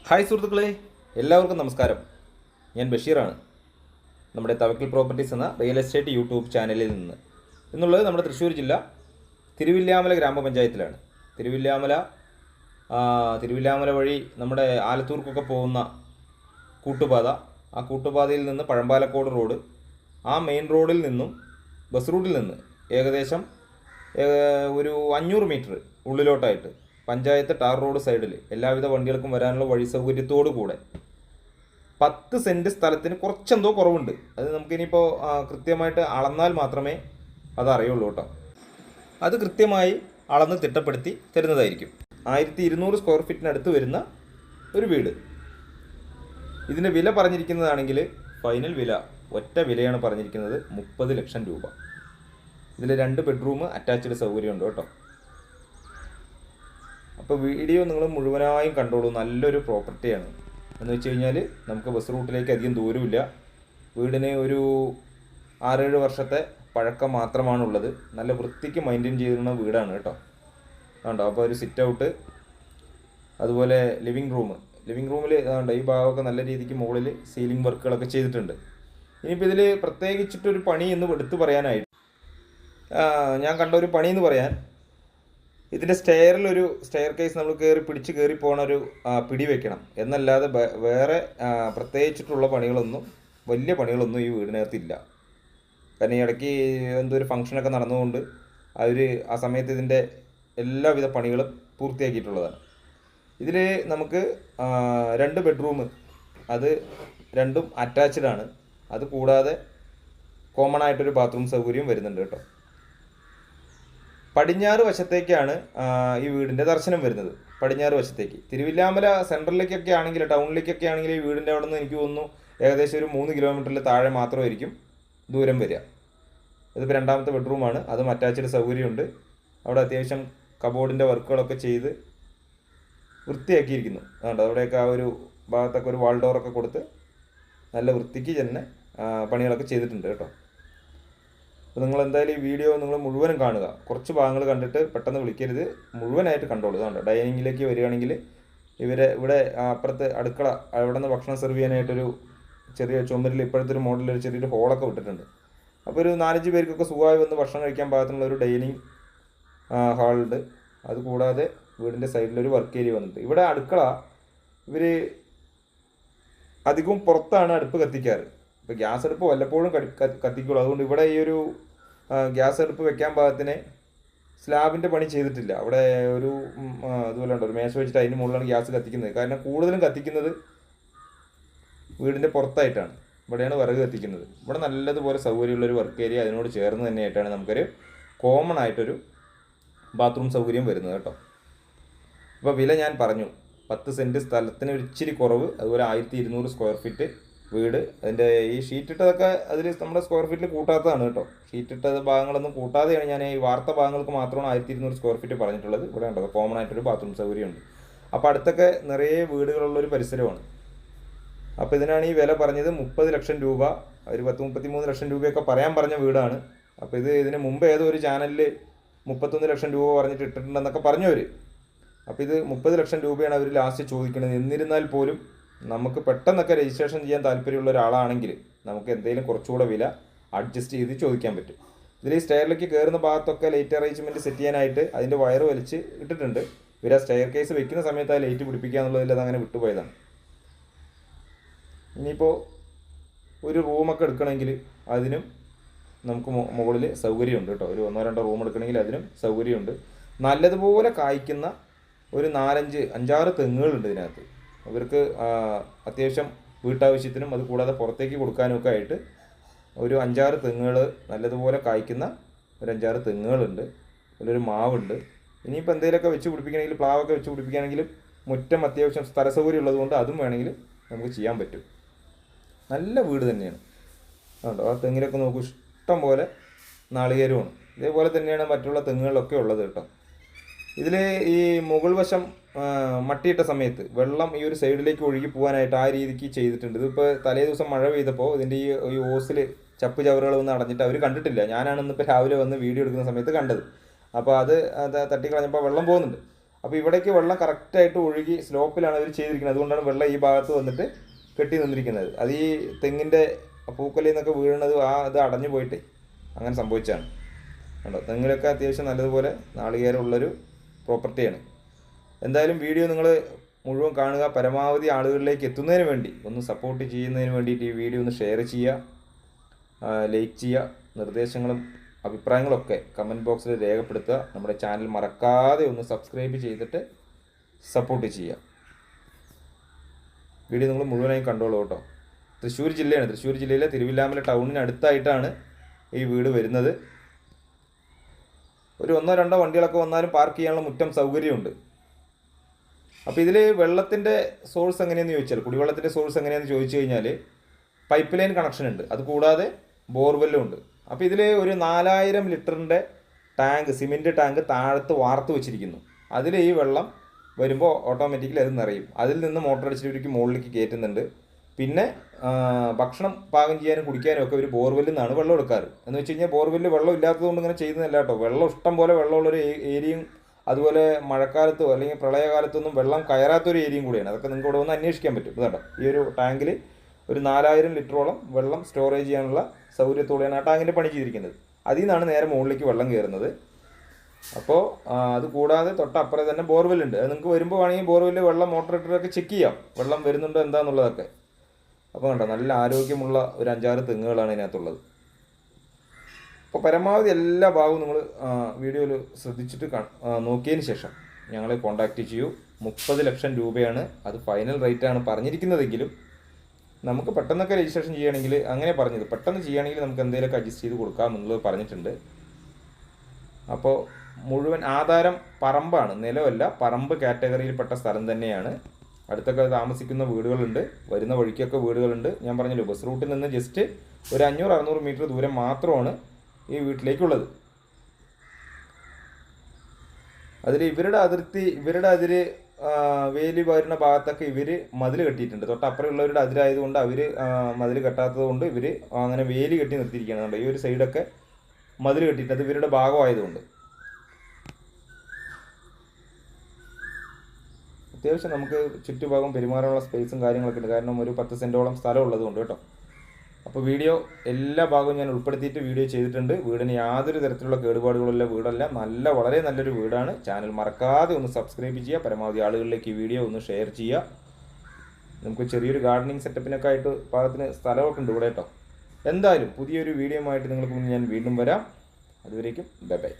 Hi സുഹൃത്തുക്കളെ, എല്ലാവർക്കും നമസ്കാരം. ഞാൻ ബഷീറാണ്. നമ്മുടെ തവക്കൽ പ്രോപ്പർട്ടീസ് എന്ന റിയൽ എസ്റ്റേറ്റ് യൂട്യൂബ് ചാനലിൽ നിന്ന് എന്നുള്ളത് നമ്മുടെ തൃശ്ശൂർ ജില്ല തിരുവില്യാമല ഗ്രാമപഞ്ചായത്തിലാണ്. തിരുവില്യാമല വഴി നമ്മുടെ ആലത്തൂർക്കൊക്കെ പോകുന്ന കൂട്ടുപാത, ആ കൂട്ടുപാതയിൽ നിന്ന് പഴമ്പാലക്കോട് റോഡ്, ആ മെയിൻ റോഡിൽ നിന്നും ബസ് റൂട്ടിൽ നിന്ന് ഏകദേശം ഒരു 500 മീറ്റർ ഉള്ളിലോട്ടായിട്ട് പഞ്ചായത്ത് ടാർ റോഡ് സൈഡിൽ എല്ലാവിധ വണ്ടികൾക്കും വരാനുള്ള വഴി സൗകര്യത്തോടു കൂടെ 10 സെൻറ്റ് സ്ഥലത്തിന് കുറച്ചെന്തോ കുറവുണ്ട്. അത് നമുക്കിനിയിപ്പോൾ കൃത്യമായിട്ട് അളന്നാൽ മാത്രമേ അതറിയുള്ളൂ കേട്ടോ. അത് കൃത്യമായി അളന്ന് തിട്ടപ്പെടുത്തി തരുന്നതായിരിക്കും. 1200 സ്ക്വയർ ഫീറ്റിനടുത്ത് വരുന്ന ഒരു വീട്. ഇതിൻ്റെ വില പറഞ്ഞിരിക്കുന്നതാണെങ്കിൽ ഫൈനൽ വില, ഒറ്റ വിലയാണ് പറഞ്ഞിരിക്കുന്നത്, 30 ലക്ഷം രൂപ. ഇതിൽ 2 ബെഡ്റൂം അറ്റാച്ച്ഡ് സൗകര്യമുണ്ട് കേട്ടോ. അപ്പോൾ വീഡിയോ നിങ്ങൾ മുഴുവനായും കണ്ടോളൂ. നല്ലൊരു പ്രോപ്പർട്ടിയാണ്. എന്ന് വെച്ച് കഴിഞ്ഞാൽ നമുക്ക് ബസ് റൂട്ടിലേക്ക് അധികം ദൂരമില്ല. വീടിന് ഒരു 6-7 വർഷത്തെ പഴക്കം മാത്രമാണുള്ളത്. നല്ല വൃത്തിക്ക് മെയിൻറ്റെയിൻ ചെയ്തിരുന്ന വീടാണ് കേട്ടോ. അതുകൊണ്ടോ അപ്പോൾ ഒരു സിറ്റ് ഔട്ട്, അതുപോലെ ലിവിങ് റൂമിൽ അതുകൊണ്ട് ഈ ഭാഗമൊക്കെ നല്ല രീതിക്ക് മുകളിൽ സീലിംഗ് വർക്കുകളൊക്കെ ചെയ്തിട്ടുണ്ട്. ഇനിയിപ്പോൾ ഇതിൽ പ്രത്യേകിച്ചിട്ടൊരു പണി എന്ന് എടുത്തു പറയാനായിട്ട് ഞാൻ കണ്ട ഒരു പണി എന്ന് പറയാൻ, ഇതിൻ്റെ സ്റ്റെയറിലൊരു സ്റ്റെയർ കേസ് നമ്മൾ കയറി പോകണ ഒരു പിടി വെക്കണം എന്നല്ലാതെ വേറെ പ്രത്യേകിച്ചിട്ടുള്ള പണികളൊന്നും, വലിയ പണികളൊന്നും ഈ വീടിനകത്തില്ല. കാരണം ഈ ഇടയ്ക്ക് എന്തോ ഒരു ഫംഗ്ഷനൊക്കെ നടന്നുകൊണ്ട് അവർ ആ സമയത്ത് ഇതിൻ്റെ എല്ലാവിധ പണികളും പൂർത്തിയാക്കിയിട്ടുള്ളതാണ്. ഇതിൽ നമുക്ക് 2 ബെഡ്റൂം, അത് രണ്ടും അറ്റാച്ച്ഡ് ആണ്. അത് കൂടാതെ കോമൺ ആയിട്ടൊരു ബാത്റൂം സൗകര്യം വരുന്നുണ്ട് കേട്ടോ. പടിഞ്ഞാറ് വശത്തേക്കാണ് ഈ വീടിൻ്റെ ദർശനം വരുന്നത്. പടിഞ്ഞാറ് വശത്തേക്ക് തിരുവില്യാമല സെൻട്രലിലേക്കൊക്കെ ആണെങ്കിൽ, ടൗണിലേക്കൊക്കെ ആണെങ്കിൽ ഈ വീടിൻ്റെ അവിടെ നിന്ന് എനിക്ക് തോന്നുന്നു ഏകദേശം ഒരു 3 കിലോമീറ്ററിൽ താഴെ മാത്രമായിരിക്കും ദൂരം വരിക. ഇതിപ്പോൾ 2ാമത്തെ ബെഡ്റൂമാണ്, അതും അറ്റാച്ച്ഡ് സൗകര്യമുണ്ട്. അവിടെ അത്യാവശ്യം കബോർഡിൻ്റെ വർക്കുകളൊക്കെ ചെയ്ത് വൃത്തിയാക്കിയിരിക്കുന്നു. അതുകൊണ്ട് അവിടെയൊക്കെ ആ ഒരു ഭാഗത്തൊക്കെ ഒരു വാൾ ഡോറൊക്കെ കൊടുത്ത് നല്ല വൃത്തിക്ക് തന്നെ പണികളൊക്കെ ചെയ്തിട്ടുണ്ട് കേട്ടോ. അപ്പോൾ നിങ്ങൾ എന്തായാലും ഈ വീഡിയോ നിങ്ങൾ മുഴുവനും കാണുക. കുറച്ച് ഭാഗങ്ങൾ കണ്ടിട്ട് പെട്ടെന്ന് വിളിക്കരുത്, മുഴുവനായിട്ട് കണ്ടോളൂ. അതുകൊണ്ട് ഡൈനിങ്ങിലേക്ക് വരികയാണെങ്കിൽ ഇവിടെ അപ്പുറത്ത് അടുക്കള, അവിടെ നിന്ന് ഭക്ഷണം സെർവ് ചെയ്യാനായിട്ടൊരു ചെറിയ ചുമരിൽ ഇപ്പോഴത്തെ ഒരു മോഡലൊരു ചെറിയൊരു ഹോളൊക്കെ വിട്ടിട്ടുണ്ട്. അപ്പോൾ ഒരു 4-5 പേർക്കൊക്കെ സുഖമായി വന്ന് ഭക്ഷണം കഴിക്കാൻ പാകത്തിനുള്ള ഒരു ഡൈനിങ് ഹാളുണ്ട്. അതുകൂടാതെ വീടിൻ്റെ സൈഡിലൊരു വർക്ക് ഏരിയ വന്നിട്ട്, ഇവിടെ അടുക്കള ഇവർ അധികവും പുറത്താണ് അടുപ്പ് കത്തിക്കാറ്. ഇപ്പോൾ ഗ്യാസ് അടുപ്പ് വല്ലപ്പോഴും കത്തിക്കുള്ളൂ. അതുകൊണ്ട് ഇവിടെ ഈ ഒരു ഗ്യാസ് അടുപ്പ് വെക്കാൻ പാകത്തിന് സ്ലാബിൻ്റെ പണി ചെയ്തിട്ടില്ല. അവിടെ ഒരു അതുപോലെ ഉണ്ട്, ഒരു മേശ വെച്ചിട്ട് അതിന് മുകളിലാണ് ഗ്യാസ് കത്തിക്കുന്നത്. കാരണം കൂടുതലും കത്തിക്കുന്നത് വീടിൻ്റെ പുറത്തായിട്ടാണ്. ഇവിടെയാണ് വിറക് കത്തിക്കുന്നത്. ഇവിടെ നല്ലതുപോലെ സൗകര്യമുള്ളൊരു വർക്ക് ഏരിയ അതിനോട് ചേർന്ന് തന്നെയായിട്ടാണ് നമുക്കൊരു കോമൺ ആയിട്ടൊരു ബാത്റൂം സൗകര്യം വരുന്നത് കേട്ടോ. അപ്പോൾ വില ഞാൻ പറഞ്ഞു, 10 സെൻറ്റ് സ്ഥലത്തിന് ഒരു ഇച്ചിരി കുറവ്, അതുപോലെ 1200 സ്ക്വയർ ഫീറ്റ് വീട്. അതിൻ്റെ ഈ ഷീറ്റിട്ടതൊക്കെ അതിൽ നമ്മുടെ സ്ക്വയർ ഫീറ്റിൽ കൂട്ടാത്തതാണ് കേട്ടോ. ഷീറ്റിട്ട ഭാഗങ്ങളൊന്നും കൂട്ടാതെയാണ് ഞാൻ ഈ വാർത്ത ഭാഗങ്ങൾക്ക് മാത്രമാണ് 1200 സ്ക്വയർ ഫീറ്റ് പറഞ്ഞിട്ടുള്ളത്. ഇവിടെ ഉണ്ടോ കോമൺ ആയിട്ടൊരു ബാത്റൂം സൗകര്യമുണ്ട്. അപ്പോൾ അടുത്തൊക്കെ നിറയെ വീടുകളുള്ളൊരു പരിസരമാണ്. അപ്പോൾ ഇതിനാണ് ഈ വില പറഞ്ഞത് 30 ലക്ഷം രൂപ. ഒരു 10-33 ലക്ഷം രൂപയൊക്കെ പറയാൻ പറഞ്ഞ വീടാണ്. അപ്പോൾ ഇതിന് മുമ്പ് ഏതോ ഒരു ചാനലിൽ 31 ലക്ഷം രൂപ പറഞ്ഞിട്ട് ഇട്ടിട്ടുണ്ടെന്നൊക്കെ പറഞ്ഞവർ. അപ്പോൾ ഇത് 30 ലക്ഷം രൂപയാണ് അവർ ലാസ്റ്റ് ചോദിക്കുന്നത്. എന്നിരുന്നാൽ പോലും നമുക്ക് പെട്ടെന്നൊക്കെ രജിസ്ട്രേഷൻ ചെയ്യാൻ താല്പര്യമുള്ള ഒരാളാണെങ്കിൽ നമുക്ക് എന്തെങ്കിലും കുറച്ചുകൂടെ വില അഡ്ജസ്റ്റ് ചെയ്ത് ചോദിക്കാൻ പറ്റും. ഇതിൽ ഈ സ്റ്റെയറിലേക്ക് കയറുന്ന ഭാഗത്തൊക്കെ ലൈറ്റ് അറേഞ്ച്മെൻറ്റ് സെറ്റ് ചെയ്യാനായിട്ട് അതിൻ്റെ വയർ വലിച്ച് ഇട്ടിട്ടുണ്ട്. ഇവർ ആ സ്റ്റെയർ കേസ് വെക്കുന്ന സമയത്ത് ആ ലൈറ്റ് പിടിപ്പിക്കുക എന്നുള്ളതിൽ അതങ്ങനെ വിട്ടുപോയതാണ്. ഇനിയിപ്പോൾ ഒരു റൂമൊക്കെ എടുക്കണമെങ്കിൽ അതിനും നമുക്ക് മുകളിൽ സൗകര്യമുണ്ട് കേട്ടോ. ഒരു 1-2 റൂം എടുക്കണമെങ്കിൽ അതിനും സൗകര്യമുണ്ട്. നല്ലതുപോലെ കായ്ക്കുന്ന ഒരു 4-5-6 തെങ്ങുകളുണ്ട് ഇതിനകത്ത്. അവർക്ക് അത്യാവശ്യം വീട്ടാവശ്യത്തിനും അത് കൂടാതെ പുറത്തേക്ക് കൊടുക്കാനുമൊക്കെ ആയിട്ട് ഒരു 5-6 തെങ്ങുകൾ, നല്ലതുപോലെ കായ്ക്കുന്ന ഒരു 5-6 തെങ്ങുകളുണ്ട്. അതിലൊരു മാവുണ്ട്. ഇനിയിപ്പോൾ എന്തെങ്കിലുമൊക്കെ വെച്ച് പിടിപ്പിക്കണമെങ്കിൽ, പ്ലാവൊക്കെ വെച്ച് പിടിപ്പിക്കുകയാണെങ്കിലും മുറ്റം അത്യാവശ്യം സ്ഥല സൗകര്യം ഉള്ളതുകൊണ്ട് അതും വേണമെങ്കിൽ നമുക്ക് ചെയ്യാൻ പറ്റും. നല്ല വീട് തന്നെയാണ്. അതുകൊണ്ടോ ആ തെങ്ങിലൊക്കെ നോക്കൂ, ഇഷ്ടം പോലെ നാളികേരമാണ്. ഇതേപോലെ തന്നെയാണ് മറ്റുള്ള തെങ്ങുകളിലൊക്കെ ഉള്ളത് കേട്ടോ. ഇതിൽ ഈ മുകൾ വശം മട്ടിയിട്ട സമയത്ത് വെള്ളം ഈ ഒരു സൈഡിലേക്ക് ഒഴുകി പോകാനായിട്ട് ആ രീതിക്ക് ചെയ്തിട്ടുണ്ട്. ഇതിപ്പോൾ തലേ ദിവസം മഴ പെയ്തപ്പോൾ ഇതിൻ്റെ ഈ ഓസിൽ ചപ്പ് ചവറുകൾ വന്ന് അടഞ്ഞിട്ട് അവർ കണ്ടിട്ടില്ല. ഞാനാണ് ഇന്നിപ്പോൾ രാവിലെ വന്ന് വീഡിയോ എടുക്കുന്ന സമയത്ത് കണ്ടത്. അപ്പോൾ അത് തട്ടിക്കളഞ്ഞപ്പോൾ വെള്ളം പോകുന്നുണ്ട്. അപ്പോൾ ഇവിടേക്ക് വെള്ളം കറക്റ്റായിട്ട് ഒഴുകി സ്ലോപ്പിലാണ് അവർ ചെയ്തിരിക്കുന്നത്. അതുകൊണ്ടാണ് വെള്ളം ഈ ഭാഗത്ത് വന്നിട്ട് കെട്ടി നിന്നിരിക്കുന്നത്. അത് ഈ തെങ്ങിൻ്റെ പൂക്കലിൽ നിന്നൊക്കെ വീഴുന്നത് ഇത് അടഞ്ഞു പോയിട്ടേ അങ്ങനെ സംഭവിച്ചാണ്. കണ്ടോ, തെങ്ങിലൊക്കെ അത്യാവശ്യം നല്ലതുപോലെ നാളികേരമുള്ളൊരു പ്രോപ്പർട്ടിയാണ്. എന്തായാലും വീഡിയോ നിങ്ങൾ മുഴുവൻ കാണുക. പരമാവധി ആളുകളിലേക്ക് എത്തുന്നതിന് വേണ്ടി ഒന്ന് സപ്പോർട്ട് ചെയ്യുന്നതിന് വേണ്ടിയിട്ട് ഈ വീഡിയോ ഒന്ന് ഷെയർ ചെയ്യുക, ലൈക്ക് ചെയ്യുക. നിർദ്ദേശങ്ങളും അഭിപ്രായങ്ങളൊക്കെ കമൻറ്റ് ബോക്സിൽ രേഖപ്പെടുത്തുക. നമ്മുടെ ചാനൽ മറക്കാതെ ഒന്ന് സബ്സ്ക്രൈബ് ചെയ്തിട്ട് സപ്പോർട്ട് ചെയ്യുക. വീഡിയോ നിങ്ങൾ മുഴുവനായി കണ്ടോളൂ കേട്ടോ. തൃശ്ശൂർ ജില്ലയാണ്. തൃശ്ശൂർ ജില്ലയിലെ തിരുവില്ലാമല ടൗണിനടുത്തായിട്ടാണ് ഈ വീട് വരുന്നത്. ഒരു 1-2 വണ്ടികളൊക്കെ വന്നാലും പാർക്ക് ചെയ്യാനുള്ള മുറ്റം സൗകര്യമുണ്ട്. അപ്പോൾ ഇതിൽ വെള്ളത്തിൻ്റെ സോഴ്സ് എങ്ങനെയെന്ന് ചോദിച്ചാൽ, കുടിവെള്ളത്തിൻ്റെ സോഴ്സ് എങ്ങനെയാണെന്ന് ചോദിച്ചു കഴിഞ്ഞാൽ പൈപ്പ് ലൈൻ കണക്ഷൻ ഉണ്ട്. അത് കൂടാതെ ബോർവെല്ലും ഉണ്ട്. അപ്പോൾ ഇതിൽ ഒരു 4000 ലിറ്ററിൻ്റെ ടാങ്ക്, സിമെൻറ്റ് ടാങ്ക് താഴത്ത് വാർത്ത് വെച്ചിരിക്കുന്നു. അതിൽ ഈ വെള്ളം വരുമ്പോൾ ഓട്ടോമാറ്റിക്കലി അത് നിറയും. അതിൽ നിന്ന് മോട്ടർ അടിച്ചിട്ട് മുകളിലേക്ക് കയറ്റുന്നുണ്ട്. പിന്നെ ഭക്ഷണം പാകം ചെയ്യാനും കുടിക്കാനും ഒക്കെ ഒരു ബോർവെല്ലിൽ നിന്നാണ് വെള്ളം എടുക്കാറ്. എന്ന് വെച്ച് കഴിഞ്ഞാൽ ബോർവെല്ലിൽ വെള്ളം ഇല്ലാത്തതുകൊണ്ട് ഇങ്ങനെ ചെയ്യുന്നതല്ല കേട്ടോ. വെള്ളം ഇഷ്ടം പോലെ വെള്ളമുള്ളൊരു ഏരിയയും അതുപോലെ മഴക്കാലത്തോ അല്ലെങ്കിൽ പ്രളയകാലത്തൊന്നും വെള്ളം കയറാത്തൊരു ഏരിയയും കൂടിയാണ്. അതൊക്കെ നിങ്ങൾക്ക് ഇവിടെ ഒന്ന് അന്വേഷിക്കാൻ പറ്റും. ഇതാട്ടോ, ഈ ഒരു ടാങ്കിൽ ഒരു 4000 ലിറ്ററോളം വെള്ളം സ്റ്റോറേജ് ചെയ്യാനുള്ള സൗകര്യത്തോടെയാണ് ആ ടാങ്കിൻ്റെ പണി ചെയ്തിരിക്കുന്നത്. അതിൽ നിന്നാണ് നേരെ മുകളിലേക്ക് വെള്ളം കയറുന്നത്. അപ്പോൾ അത് കൂടാതെ തൊട്ടപ്പുറം തന്നെ ബോർവെല്ലുണ്ട്. അത് നിങ്ങൾക്ക് വരുമ്പോൾ വേണമെങ്കിൽ ബോർവെല്ലിൽ വെള്ളം മോട്ടർ ഇട്ടിട്ടൊക്കെ ചെക്ക് ചെയ്യാം, വെള്ളം വരുന്നുണ്ടോ എന്താണെന്നുള്ളതൊക്കെ. അപ്പോൾ കണ്ടോ, നല്ല ആരോഗ്യമുള്ള ഒരു 5-6 തെങ്ങുകളാണ് ഇതിനകത്തുള്ളത്. അപ്പോൾ പരമാവധി എല്ലാ ഭാഗവും നിങ്ങൾ വീഡിയോയിൽ ശ്രദ്ധിച്ചിട്ട് നോക്കിയതിന് ശേഷം ഞങ്ങളെ കോൺടാക്റ്റ് ചെയ്യൂ. 30 ലക്ഷം രൂപയാണ് അത് ഫൈനൽ റേറ്റാണ് പറഞ്ഞിരിക്കുന്നതെങ്കിലും നമുക്ക് പെട്ടെന്നൊക്കെ രജിസ്ട്രേഷൻ ചെയ്യുകയാണെങ്കിൽ, അങ്ങനെ പറഞ്ഞത് പെട്ടെന്ന് ചെയ്യുകയാണെങ്കിൽ നമുക്ക് എന്തെങ്കിലുമൊക്കെ അഡ്ജസ്റ്റ് ചെയ്ത് കൊടുക്കാം എന്നുള്ളത് പറഞ്ഞിട്ടുണ്ട്. അപ്പോൾ മുഴുവൻ ആധാരം പറമ്പാണ്, നിലമല്ല, പറമ്പ് കാറ്റഗറിയിൽപ്പെട്ട സ്ഥലം തന്നെയാണ്. അടുത്തൊക്കെ താമസിക്കുന്ന വീടുകളുണ്ട്, വരുന്ന വഴിക്കൊക്കെ വീടുകളുണ്ട്. ഞാൻ പറഞ്ഞല്ലോ, ബസ് റൂട്ടിൽ നിന്ന് ജസ്റ്റ് ഒരു 500-600 മീറ്റർ ദൂരം മാത്രമാണ് ഈ വീട്ടിലേക്കുള്ളത്. അതിൽ ഇവരുടെ അതിര് വേലി വരുന്ന ഭാഗത്തൊക്കെ ഇവർ മതിൽ കെട്ടിയിട്ടുണ്ട്. തൊട്ടപ്പുറമുള്ളവരുടെ അതിരായതുകൊണ്ട് അവർ മതിൽ കെട്ടാത്തത് കൊണ്ട് ഇവർ അങ്ങനെ വേലി കെട്ടി നിർത്തിയിരിക്കുകയാണ്. ഈ ഒരു സൈഡൊക്കെ മതിൽ കെട്ടിയിട്ട് അത് ഇവരുടെ ഭാഗമായതുകൊണ്ട് അത്യാവശ്യം നമുക്ക് ചുറ്റുഭാഗം പെരുമാറാനുള്ള സ്പേസും കാര്യങ്ങളൊക്കെ ഉണ്ട്. കാരണം ഒരു 10 സെൻറ്റോളം സ്ഥലം ഉള്ളതുകൊണ്ട് കേട്ടോ. അപ്പോൾ വീഡിയോ എല്ലാ ഭാഗവും ഞാൻ ഉൾപ്പെടുത്തിയിട്ട് വീഡിയോ ചെയ്തിട്ടുണ്ട്. വീടിന് യാതൊരു തരത്തിലുള്ള കേടുപാടുകളുള്ള വീടല്ല, വളരെ നല്ലൊരു വീടാണ്. ചാനൽ മറക്കാതെ ഒന്ന് സബ്സ്ക്രൈബ് ചെയ്യുക. പരമാവധി ആളുകളിലേക്ക് ഈ വീഡിയോ ഒന്ന് ഷെയർ ചെയ്യുക. നമുക്ക് ചെറിയൊരു ഗാർഡനിങ് സെറ്റപ്പിനൊക്കെ ആയിട്ട് പാകത്തിന് സ്ഥലമൊക്കെ ഉണ്ട് ഇവിടെ കേട്ടോ. എന്തായാലും പുതിയൊരു വീഡിയോ ആയിട്ട് നിങ്ങൾക്ക് മുന്നിൽ ഞാൻ വീണ്ടും വരാം. അതുവരേക്കും ബൈ ബൈ.